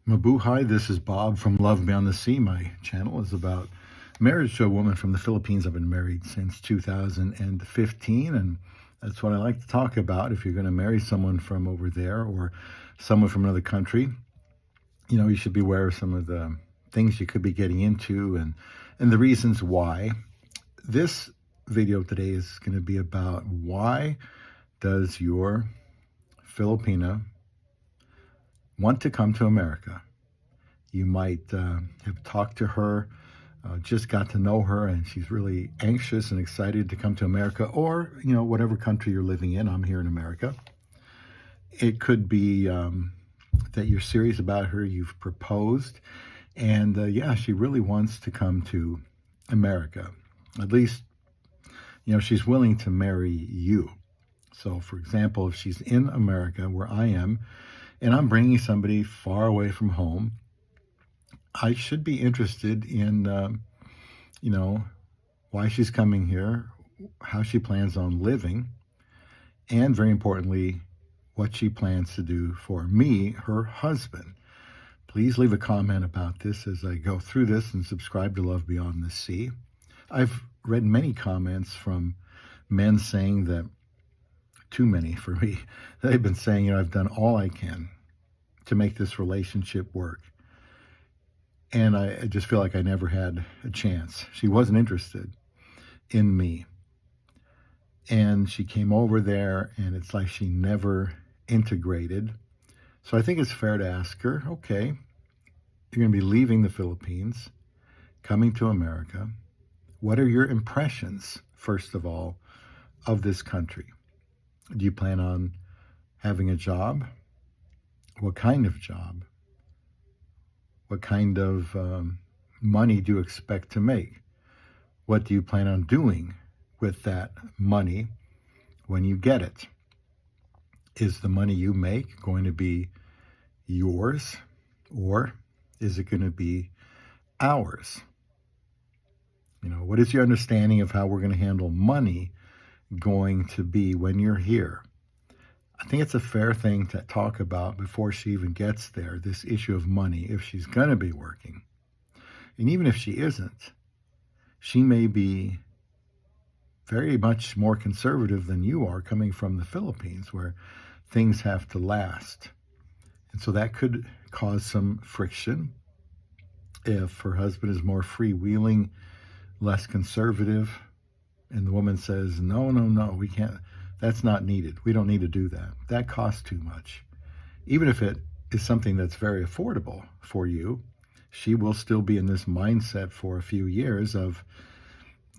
Mabuhay, this is Bob from Love Beyond the Sea. My channel is about marriage to a woman from the Philippines. I've been married since 2015, and that's what I like to talk about. If you're going to marry someone from over there or someone from another country, you should be aware of some of the things you could be getting into and the reasons why. This video today is going to be about why does your Filipina want to come to America. You might have talked to her, just got to know her, and she's really anxious and excited to come to America, or whatever country you're living in. I'm here in America. It could be that you're serious about her, you've proposed, and she really wants to come to America. At least, she's willing to marry you. So, for example, if she's in America, where I am, and I'm bringing somebody far away from home, I should be interested in, why she's coming here, how she plans on living, and very importantly, what she plans to do for me, her husband. Please leave a comment about this as I go through this, and subscribe to Love Beyond the Sea. I've read many comments from men saying that, too many for me, they've been saying, I've done all I can to make this relationship work. And I just feel like I never had a chance. She wasn't interested in me. And she came over there, and it's like she never integrated. So I think it's fair to ask her, okay, you're going to be leaving the Philippines, coming to America. What are your impressions, first of all, of this country? Do you plan on having a job? What kind of job? What kind of money do you expect to make? What do you plan on doing with that money when you get it? Is the money you make going to be yours, or is it going to be ours? What is your understanding of how we're going to handle money going to be when you're here? I think it's a fair thing to talk about before she even gets there, this issue of money, if she's going to be working. And even if she isn't, she may be very much more conservative than you are, coming from the Philippines, where things have to last. And so that could cause some friction if her husband is more freewheeling, less conservative, and the woman says, no, we can't. That's not needed. We don't need to do that. That costs too much. Even if it is something that's very affordable for you, she will still be in this mindset for a few years of,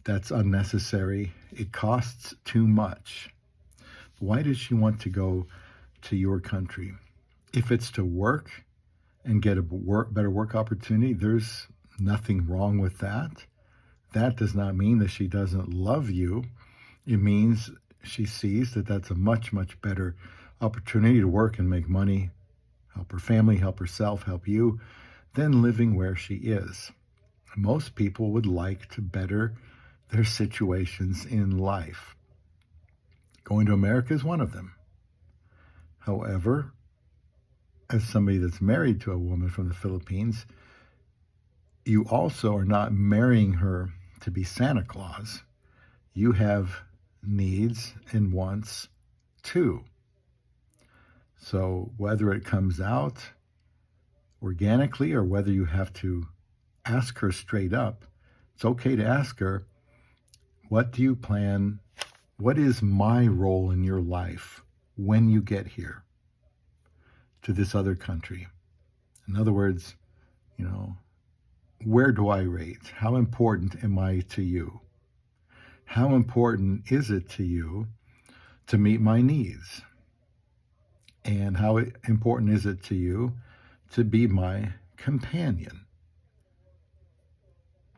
that's unnecessary. It costs too much. Why does she want to go to your country? If it's to work and get a better work opportunity, there's nothing wrong with that. That does not mean that she doesn't love you. It means she sees that that's a much, much better opportunity to work and make money, help her family, help herself, help you, than living where she is. Most people would like to better their situations in life. Going to America is one of them. However, as somebody that's married to a woman from the Philippines, you also are not marrying her to be Santa Claus. You have needs and wants too. So whether it comes out organically or whether you have to ask her straight up, it's okay to ask her, what do you plan? What is my role in your life when you get here to this other country? In other words, where do I rate? How important am I to you? How important is it to you to meet my needs? And how important is it to you to be my companion?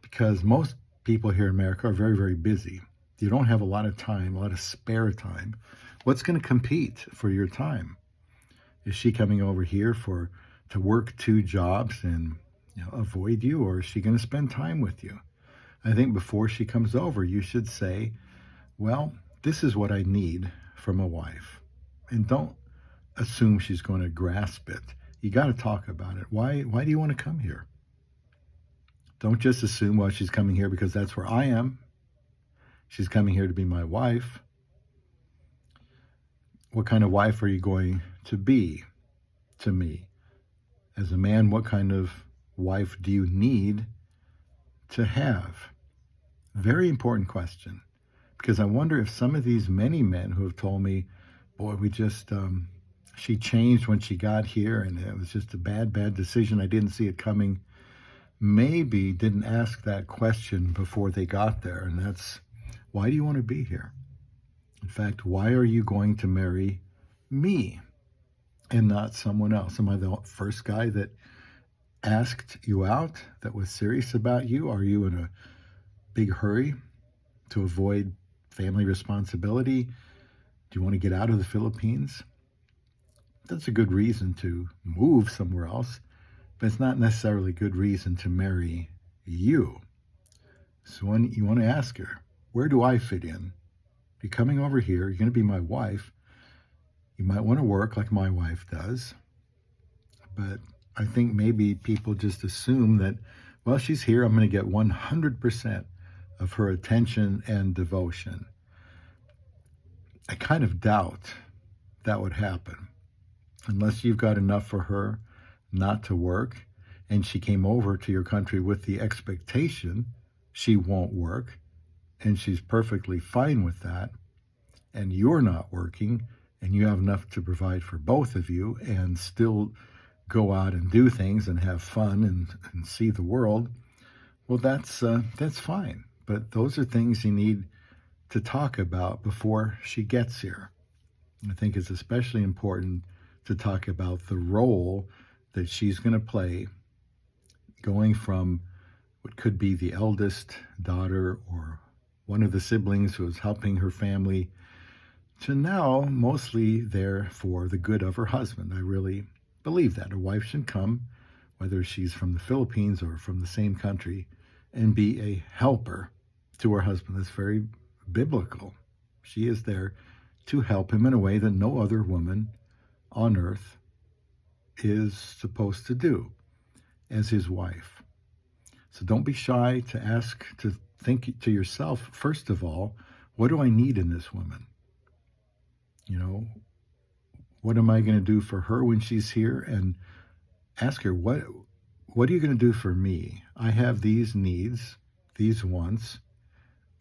Because most people here in America are very, very busy. You don't have a lot of time, a lot of spare time. What's going to compete for your time? Is she coming over here to work 2 jobs and avoid you, or is she going to spend time with you? I think before she comes over, you should say, well, this is what I need from a wife. And don't assume she's going to grasp it You got to talk about it. Why do you want to come here? Don't just assume, well, she's coming here because that's where I am. She's coming here to be my wife. What kind of wife are you going to be to me? As a man, what kind of wife do you need to have? Very important question. Because I wonder if some of these many men who have told me, boy, she changed when she got here and it was just a bad decision. I didn't see it coming. Maybe didn't ask that question before they got there. And that's, why do you want to be here? In fact, why are you going to marry me and not someone else? Am I the first guy that asked you out, that was serious about you? Are you in a big hurry to avoid family responsibility? Do you want to get out of the Philippines? That's a good reason to move somewhere else, but it's not necessarily a good reason to marry you. So when you want to ask her, where do I fit in? You're coming over here, you're going to be my wife. You might want to work like my wife does, but I think maybe people just assume that, well, she's here, I'm going to get 100% of her attention and devotion. I kind of doubt that would happen unless you've got enough for her not to work and she came over to your country with the expectation she won't work and she's perfectly fine with that, and you're not working and you have enough to provide for both of you and still go out and do things and have fun and see the world, well, that's fine. But those are things you need to talk about before she gets here. I think it's especially important to talk about the role that she's going to play going from what could be the eldest daughter or one of the siblings who is helping her family to now mostly there for the good of her husband. I really believe that. A wife should come, whether she's from the Philippines or from the same country, and be a helper to her husband. That's very biblical. She is there to help him in a way that no other woman on earth is supposed to do as his wife. So don't be shy to ask, to think to yourself, first of all, what do I need in this woman? You know, what am I going to do for her when she's here? And ask her, what are you going to do for me? I have these needs, these wants.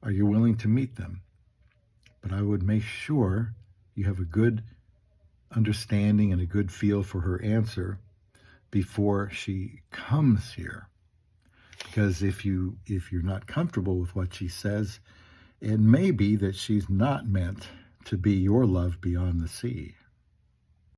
Are you willing to meet them? But I would make sure you have a good understanding and a good feel for her answer before she comes here. Because if you're not comfortable with what she says, it may be that she's not meant to be your love beyond the sea.